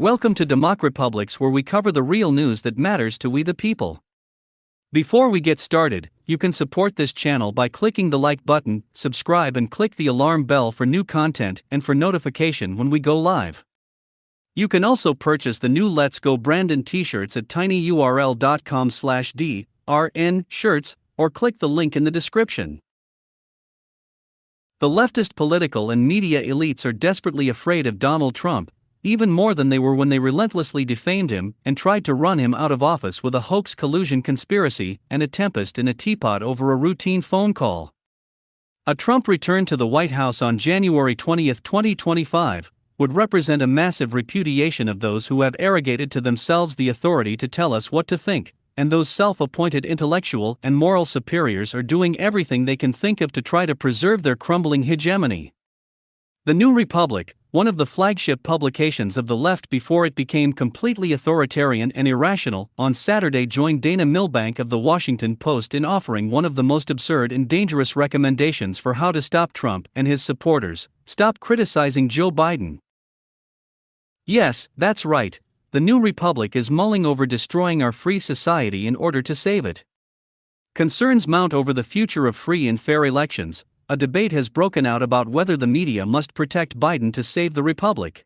Welcome to DEMOCREPUBLIX, where we cover the real news that matters to we the people. Before we get started, you can support this channel by clicking the like button, subscribe and click the alarm bell for new content and for notification when we go live. You can also purchase the new Let's Go Brandon t-shirts at tinyurl.com/DRN-shirts or click the link in the description. The leftist political and media elites are desperately afraid of Donald Trump, even more than they were when they relentlessly defamed him and tried to run him out of office with a hoax collusion conspiracy and a tempest in a teapot over a routine phone call. A Trump return to the White House on January 20, 2025, would represent a massive repudiation of those who have arrogated to themselves the authority to tell us what to think, and those self-appointed intellectual and moral superiors are doing everything they can think of to try to preserve their crumbling hegemony. The New Republic, one of the flagship publications of the left before it became completely authoritarian and irrational, on Saturday joined Dana Milbank of The Washington Post in offering one of the most absurd and dangerous recommendations for how to stop Trump and his supporters: stop criticizing Joe Biden. Yes, that's right, the New Republic is mulling over destroying our free society in order to save it. Concerns mount over the future of free and fair elections. A debate has broken out about whether the media must protect Biden to save the republic.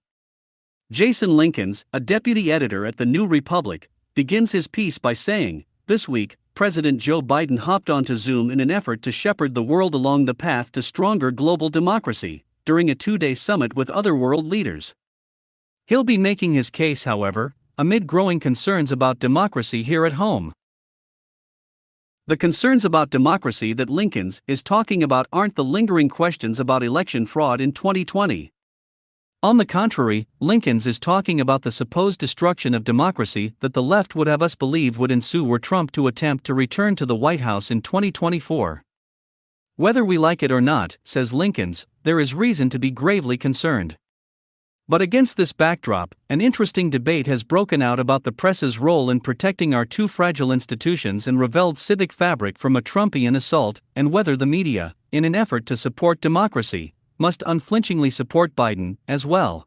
Jason Linkins, a deputy editor at the New Republic, begins his piece by saying, "This week, President Joe Biden hopped onto Zoom in an effort to shepherd the world along the path to stronger global democracy, during a two-day summit with other world leaders. He'll be making his case, however, amid growing concerns about democracy here at home." The concerns about democracy that Linkins is talking about aren't the lingering questions about election fraud in 2020. On the contrary, Linkins is talking about the supposed destruction of democracy that the left would have us believe would ensue were Trump to attempt to return to the White House in 2024. Whether we like it or not, says Linkins, there is reason to be gravely concerned. But against this backdrop, an interesting debate has broken out about the press's role in protecting our too fragile institutions and revealed civic fabric from a Trumpian assault, and whether the media, in an effort to support democracy, must unflinchingly support Biden as well.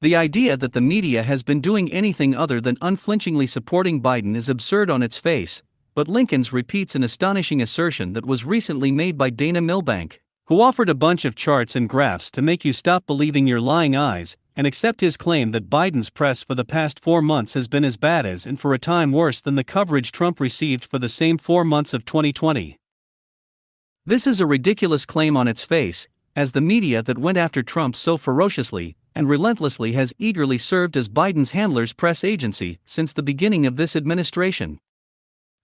The idea that the media has been doing anything other than unflinchingly supporting Biden is absurd on its face, but Linkins repeats an astonishing assertion that was recently made by Dana Milbank, who offered a bunch of charts and graphs to make you stop believing your lying eyes, and accept his claim that Biden's press for the past 4 months has been as bad as and for a time worse than the coverage Trump received for the same 4 months of 2020. This is a ridiculous claim on its face, as the media that went after Trump so ferociously and relentlessly has eagerly served as Biden's handler's press agency since the beginning of this administration.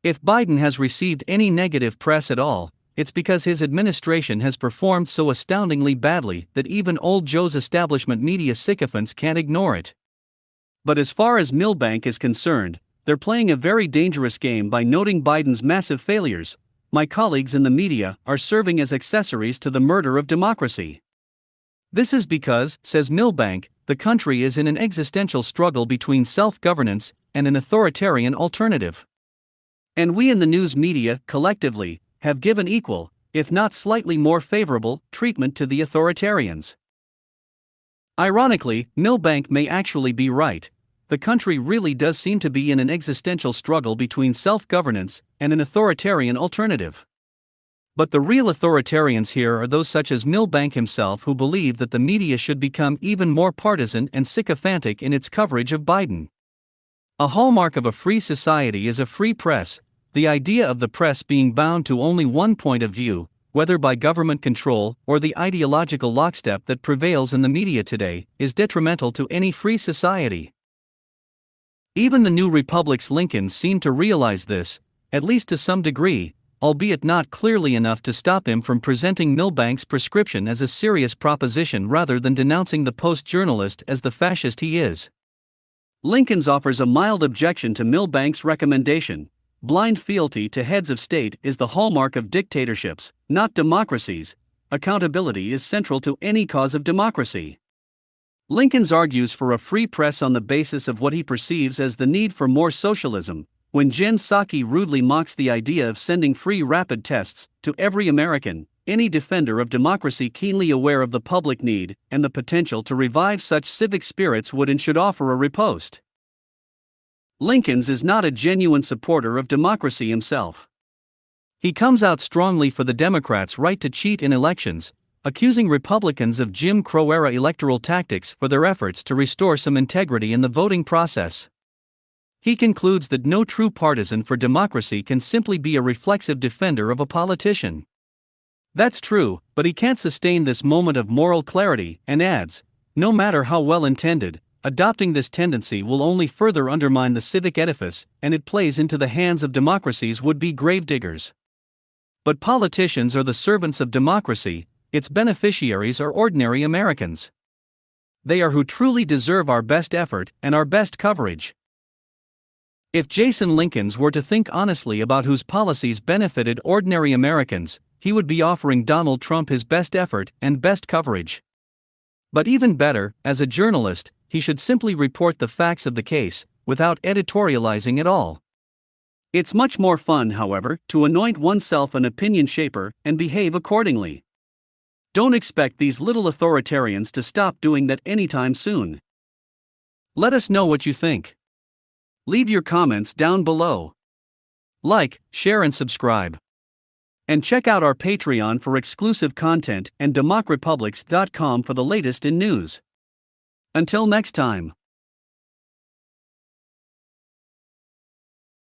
If Biden has received any negative press at all, it's because his administration has performed so astoundingly badly that even old Joe's establishment media sycophants can't ignore it. But as far as Milbank is concerned, they're playing a very dangerous game by noting Biden's massive failures. My colleagues in the media are serving as accessories to the murder of democracy. This is because, says Milbank, the country is in an existential struggle between self-governance and an authoritarian alternative. And we in the news media, collectively, have given equal, if not slightly more favorable, treatment to the authoritarians. Ironically, Milbank may actually be right. The country really does seem to be in an existential struggle between self-governance and an authoritarian alternative. But the real authoritarians here are those such as Milbank himself who believe that the media should become even more partisan and sycophantic in its coverage of Biden. A hallmark of a free society is a free press. The idea of the press being bound to only one point of view, whether by government control or the ideological lockstep that prevails in the media today, is detrimental to any free society. Even the New Republic's Linkins seem to realize this, at least to some degree, albeit not clearly enough to stop him from presenting Milbank's prescription as a serious proposition rather than denouncing the Post journalist as the fascist he is. Linkins offers a mild objection to Milbank's recommendation. Blind fealty to heads of state is the hallmark of dictatorships, not democracies. Accountability is central to any cause of democracy. Linkins argues for a free press on the basis of what he perceives as the need for more socialism, when Jen Psaki rudely mocks the idea of sending free rapid tests to every American, any defender of democracy keenly aware of the public need and the potential to revive such civic spirits would and should offer a riposte. Lincoln is not a genuine supporter of democracy himself. He comes out strongly for the Democrats' right to cheat in elections, accusing Republicans of Jim Crow-era electoral tactics for their efforts to restore some integrity in the voting process. He concludes that no true partisan for democracy can simply be a reflexive defender of a politician. That's true, but he can't sustain this moment of moral clarity, and adds, no matter how well intended, adopting this tendency will only further undermine the civic edifice, and it plays into the hands of democracy's would-be gravediggers. But politicians are the servants of democracy, its beneficiaries are ordinary Americans. They are who truly deserve our best effort and our best coverage. If Jason Lincoln were to think honestly about whose policies benefited ordinary Americans, he would be offering Donald Trump his best effort and best coverage. But even better, as a journalist, he should simply report the facts of the case, without editorializing at all. It's much more fun, however, to anoint oneself an opinion shaper and behave accordingly. Don't expect these little authoritarians to stop doing that anytime soon. Let us know what you think. Leave your comments down below. Like, share and subscribe. And check out our Patreon for exclusive content and DEMOCREPUBLIX.com for the latest in news. Until next time.